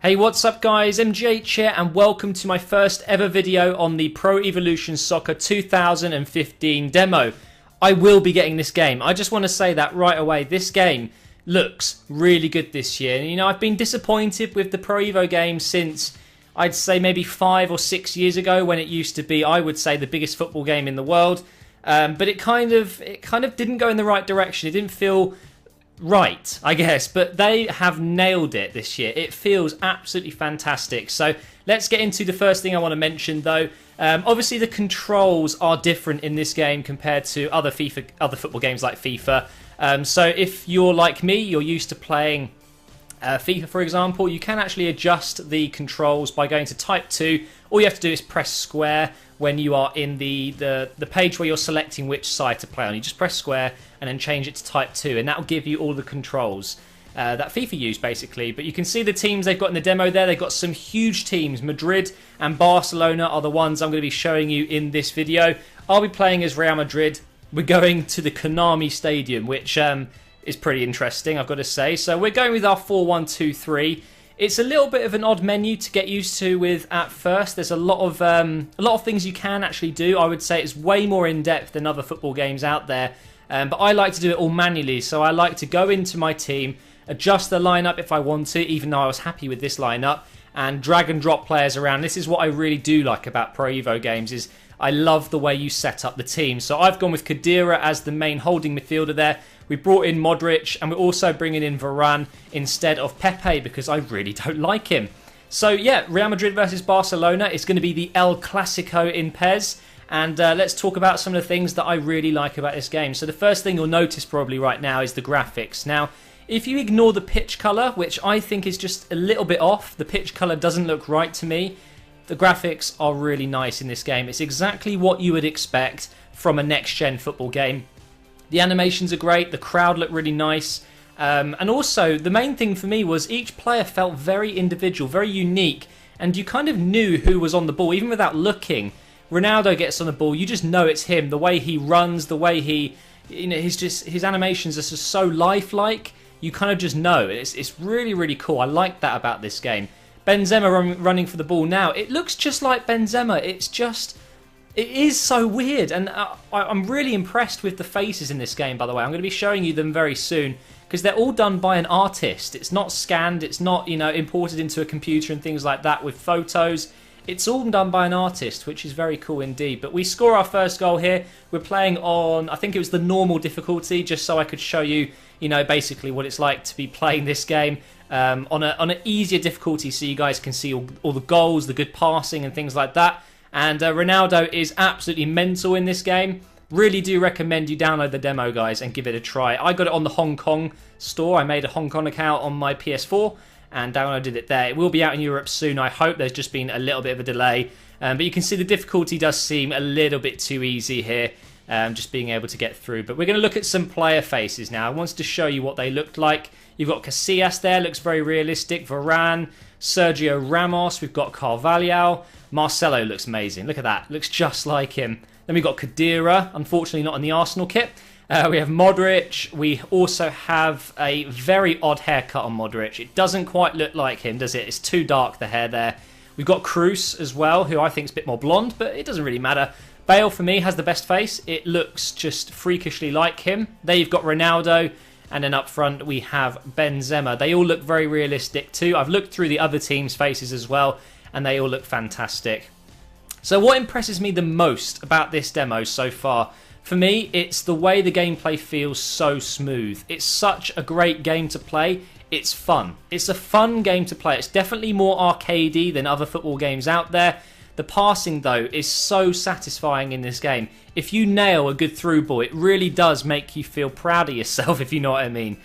Hey, what's up guys, MGH here and welcome to my first ever video on the Pro Evolution Soccer 2015 demo. I will be getting this game. I just want to say that right away. This game looks really good this year. And, I've been disappointed with the Pro Evo game since I'd say maybe 5 or 6 years ago when it used to be, I would say, the biggest football game in the world. But it kind of didn't go in the right direction. It didn't feel right, I guess, but they have nailed it this year. It feels absolutely fantastic. So let's get into the first thing I want to mention though. Obviously the controls are different in this game compared to other football games like FIFA. So if you're like me, you're used to playing FIFA, for example, you can actually adjust the controls by going to type 2. All you have to do is press square when you are in the page where you're selecting which side to play on. You just press square and then change it to type 2, and that will give you all the controls that FIFA use, basically. But you can see the teams they've got in the demo there. They've got some huge teams. Madrid and Barcelona are the ones I'm going to be showing you in this video. I'll be playing as Real Madrid. We're going to the Konami Stadium, which is pretty interesting, I've got to say. So we're going with our 4-1-2-3. It's a little bit of an odd menu to get used to with at first. There's a lot of things you can actually do. I would say it's way more in depth than other football games out there. But I like to do it all manually. So I like to go into my team, adjust the lineup if I want to, even though I was happy with this lineup, and drag and drop players around. This is what I really do like about Pro Evo games, is I love the way you set up the team. So I've gone with Khedira as the main holding midfielder there. We brought in Modric, and we're also bringing in Varane instead of Pepe because I really don't like him. So yeah, Real Madrid versus Barcelona. It's going to be the El Clasico in PES. And let's talk about some of the things that I really like about this game. So the first thing you'll notice probably right now is the graphics. Now, if you ignore the pitch colour, which I think is just a little bit off, the pitch colour doesn't look right to me, the graphics are really nice in this game. It's exactly what you would expect from a next-gen football game. The animations are great, the crowd looked really nice, and also the main thing for me was each player felt very individual, very unique, and you kind of knew who was on the ball, even without looking. Ronaldo gets on the ball, you just know it's him. The way he runs, the way he, his animations are just so lifelike. You kind of just know. It's really, really cool. I like that about this game. Benzema running for the ball now. It looks just like Benzema. It is so weird. And I'm really impressed with the faces in this game, by the way. I'm going to be showing you them very soon because they're all done by an artist. It's not scanned. It's not, imported into a computer and things like that with photos. It's all done by an artist, which is very cool indeed. But we score our first goal here. We're playing on, I think it was the normal difficulty, just so I could show you, basically what it's like to be playing this game on an easier difficulty, so you guys can see all the goals, the good passing and things like that. And Ronaldo is absolutely mental in this game. Really do recommend you download the demo, guys, and give it a try. I got it on the Hong Kong store. I made a Hong Kong account on my PS4 and downloaded it there. It will be out in Europe soon, I hope. There's just been a little bit of a delay. But you can see the difficulty does seem a little bit too easy here, just being able to get through. But we're going to look at some player faces now. I wanted to show you what they looked like. You've got Casillas there, looks very realistic. Varane, Sergio Ramos, we've got Carvalho. Marcelo looks amazing. Look at that, looks just like him. Then we've got Khedira, unfortunately not in the Arsenal kit. We have Modric. We also have a very odd haircut on Modric. It doesn't quite look like him, does it? It's too dark, the hair there. We've got Cruz as well, who I think is a bit more blonde, but it doesn't really matter. Bale, for me, has the best face. It looks just freakishly like him. There you've got Ronaldo, and then up front we have Benzema. They all look very realistic too. I've looked through the other teams' faces as well, and they all look fantastic. So what impresses me the most about this demo so far? For me, it's the way the gameplay feels so smooth. It's such a great game to play. It's fun. It's a fun game to play. It's definitely more arcadey than other football games out there. The passing, though, is so satisfying in this game. If you nail a good through ball, it really does make you feel proud of yourself, if you know what I mean.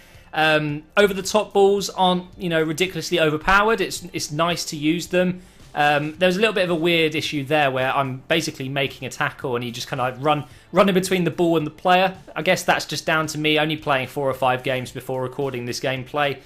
Over-the-top balls aren't, ridiculously overpowered. It's nice to use them. There's a little bit of a weird issue there where I'm basically making a tackle and you just kind of run in between the ball and the player. I guess that's just down to me only playing 4 or 5 games before recording this gameplay.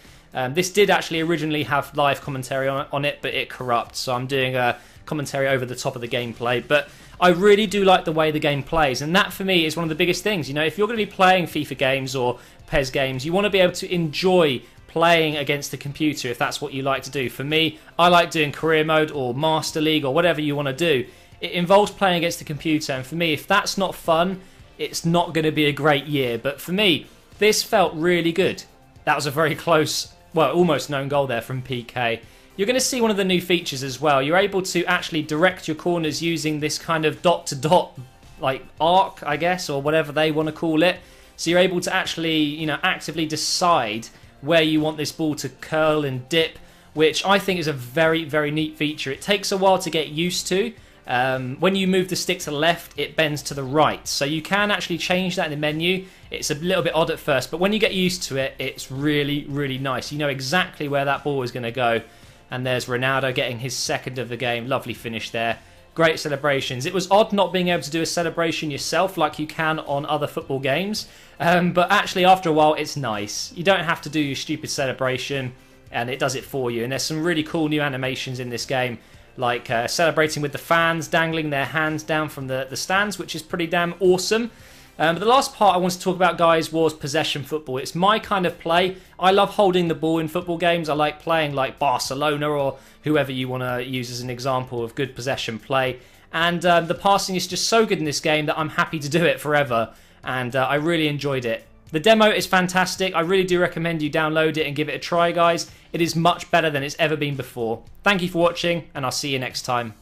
This did actually originally have live commentary on it, but it corrupts, so I'm doing a commentary over the top of the gameplay. But I really do like the way the game plays, and that for me is one of the biggest things. If you're going to be playing FIFA games or PES games, you want to be able to enjoy playing against the computer if that's what you like to do. For me, I like doing career mode or Master League or whatever you want to do. It involves playing against the computer, and for me, if that's not fun, it's not going to be a great year. But for me, this felt really good. That was a very close, well, almost known goal there from PK. You're going to see one of the new features as well. You're able to actually direct your corners using this kind of dot-to-dot like arc, I guess, or whatever they want to call it. So you're able to actually, you know, actively decide where you want this ball to curl and dip, which I think is a very, very neat feature. It takes a while to get used to. When you move the stick to the left, it bends to the right. So you can actually change that in the menu. It's a little bit odd at first, but when you get used to it, it's really, really nice. You know exactly where that ball is going to go. And there's Ronaldo getting his second of the game. Lovely finish there. Great celebrations. It was odd not being able to do a celebration yourself like you can on other football games. But actually, after a while, it's nice. You don't have to do your stupid celebration, and it does it for you. And there's some really cool new animations in this game, like celebrating with the fans, dangling their hands down from the stands, which is pretty damn awesome. But the last part I want to talk about, guys, was possession football. It's my kind of play. I love holding the ball in football games. I like playing like Barcelona or whoever you want to use as an example of good possession play. And the passing is just so good in this game that I'm happy to do it forever. And I really enjoyed it. The demo is fantastic. I really do recommend you download it and give it a try, guys. It is much better than it's ever been before. Thank you for watching, and I'll see you next time.